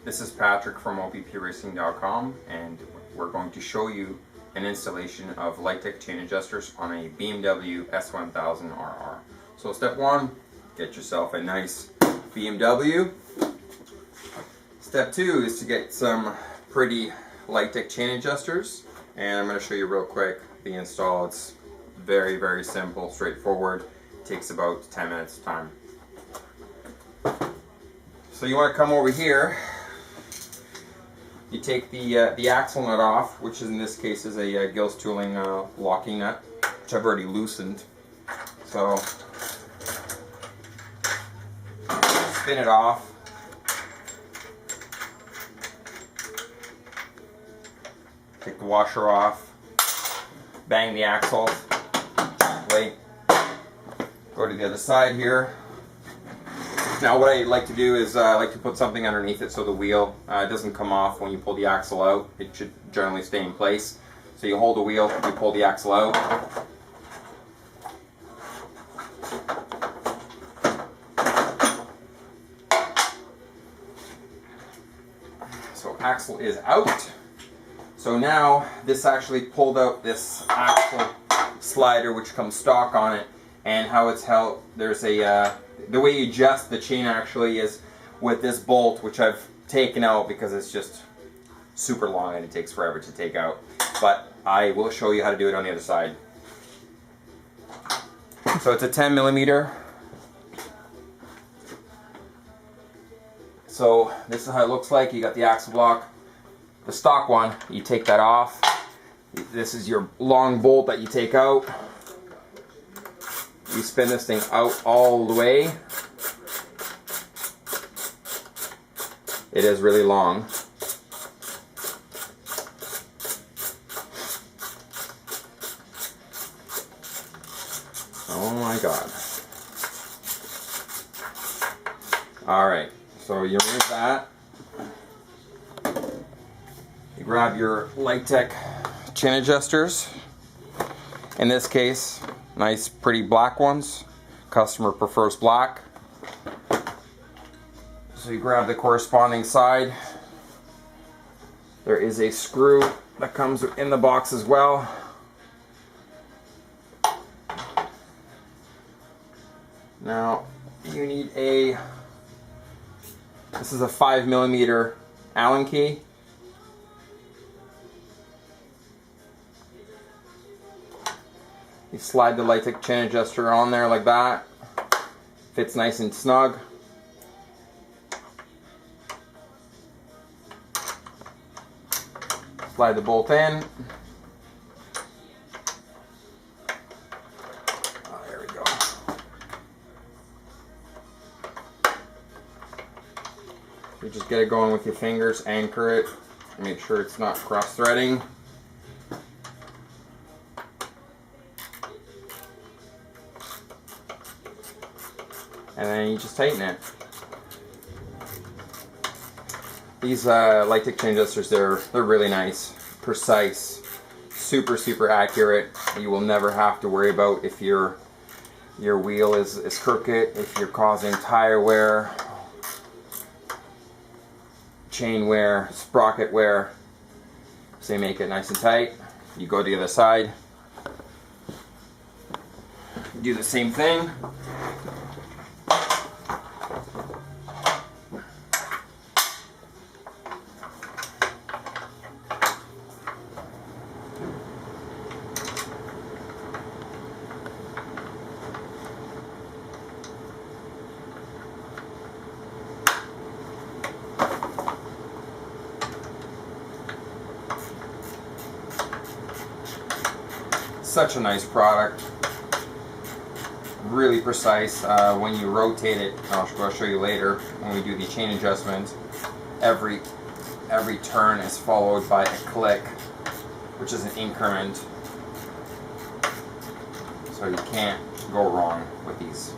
This is Patrik from oppracing.com, and we're going to show you an installation of LighTech Chain Adjusters on a BMW S1000RR. So step one, get yourself a nice BMW. Step two is to get some pretty LighTech Chain Adjusters, and I'm going to show you real quick the install. It's very, very simple, straightforward. It takes about 10 minutes time. So you want to come over here. You take the axle nut off, which in this case is a Gills Tooling locking nut, which I've already loosened. So spin it off. Take the washer off. Bang the axle. Wait. Go to the other side here. Now what I like to do is I like to put something underneath it so the wheel doesn't come off when you pull the axle out. It should generally stay in place. So you hold the wheel, you pull the axle out. So axle is out. So now this actually pulled out this axle slider which comes stock on it, and how it's held, there's a the way you adjust the chain actually is with this bolt, which I've taken out because it's just super long and it takes forever to take out. But I will show you how to do it on the other side. So it's a 10mm. So this is how it looks like. You got the axle block. The stock one, you take that off. This is your long bolt that you take out. You spin this thing out all the way. It is really long. Oh my God. Alright, so you remove that. You grab your LighTech chain adjusters. In this case, nice pretty black ones. Customer prefers black. So you grab the corresponding side. There is a screw that comes in the box as well. Now you need this is a 5mm Allen key. You slide the LighTech chain adjuster on there like that. Fits nice and snug. Slide the bolt in. Oh, there we go. You just get it going with your fingers, anchor it, make sure it's not cross-threading. And then you just tighten it. These LighTech chain adjusters, they're really nice, precise, super accurate. You will never have to worry about if your wheel is crooked, if you're causing tire wear, chain wear, sprocket wear. So you make it nice and tight. You go to the other side, do the same thing. Such a nice product, really precise. When you rotate it, I'll show you later when we do the chain adjustment, every turn is followed by a click, which is an increment, so you can't go wrong with these.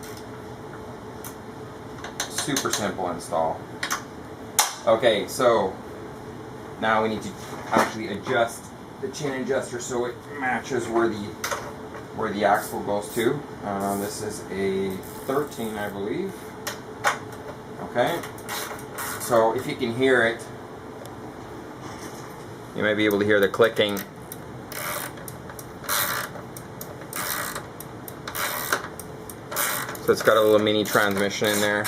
Super simple install. Okay, so now we need to actually adjust the chain adjuster so it matches where the axle goes to. This is a 13, I believe. Okay. So if you can hear it, you might be able to hear the clicking. So it's got a little mini transmission in there.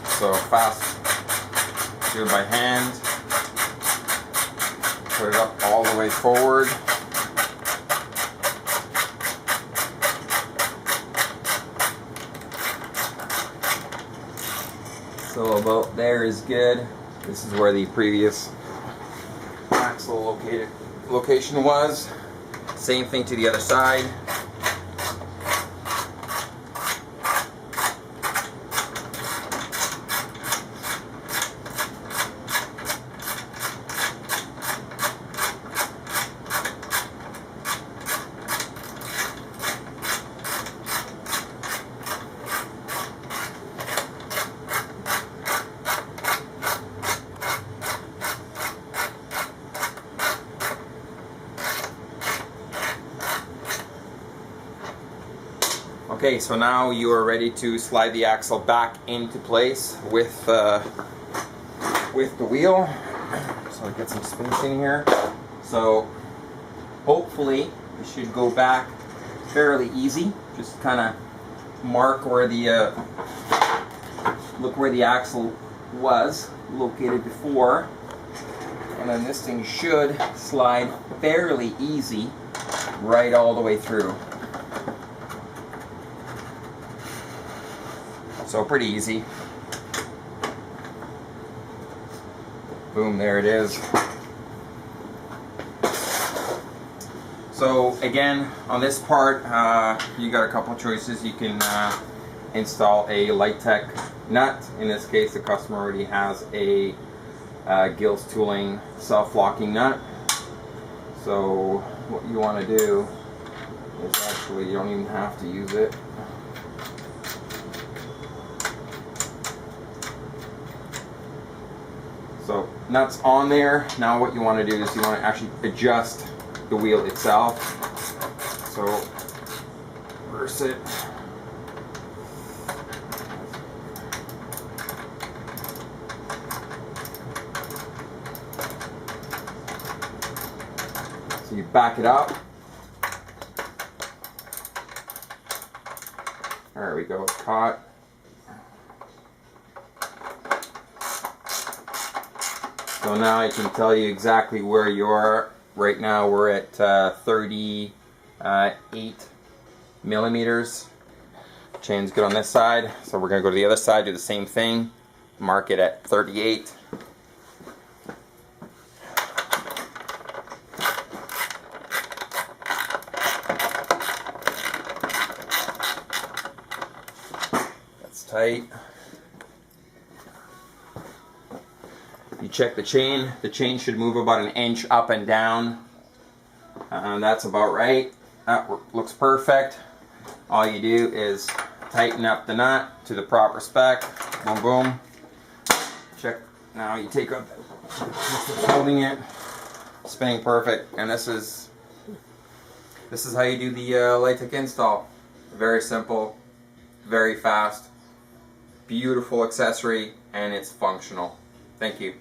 So fast, do it by hand. Put it up all the way forward. So about there is good. This is where the previous axle location was. Same thing to the other side. Okay, so now you are ready to slide the axle back into place with the wheel. So I get some space in here. So hopefully it should go back fairly easy. Just kind of mark where the look where the axle was located before, and then this thing should slide fairly easy right all the way through. So pretty easy. Boom, there it is. So again, on this part, you got a couple choices. You can install a LighTech nut. In this case, the customer already has a Gills Tooling self-locking nut. So what you want to do is actually, you don't even have to use it. So nuts on there. Now what you want to do is you want to actually adjust the wheel itself. So reverse it. So you back it up. There we go, it's caught. So now I can tell you exactly where you are. Right now we're at 38 millimeters. Chain's good on this side, so we're going to go to the other side, do the same thing. Mark it at 38. That's tight. You check the chain. The chain should move about an inch up and down. That's about right. That looks perfect. All you do is tighten up the nut to the proper spec. Boom, boom. Check. Now you take up holding it, spinning perfect, and this is how you do the LighTech install. Very simple, very fast, beautiful accessory, and it's functional. Thank you.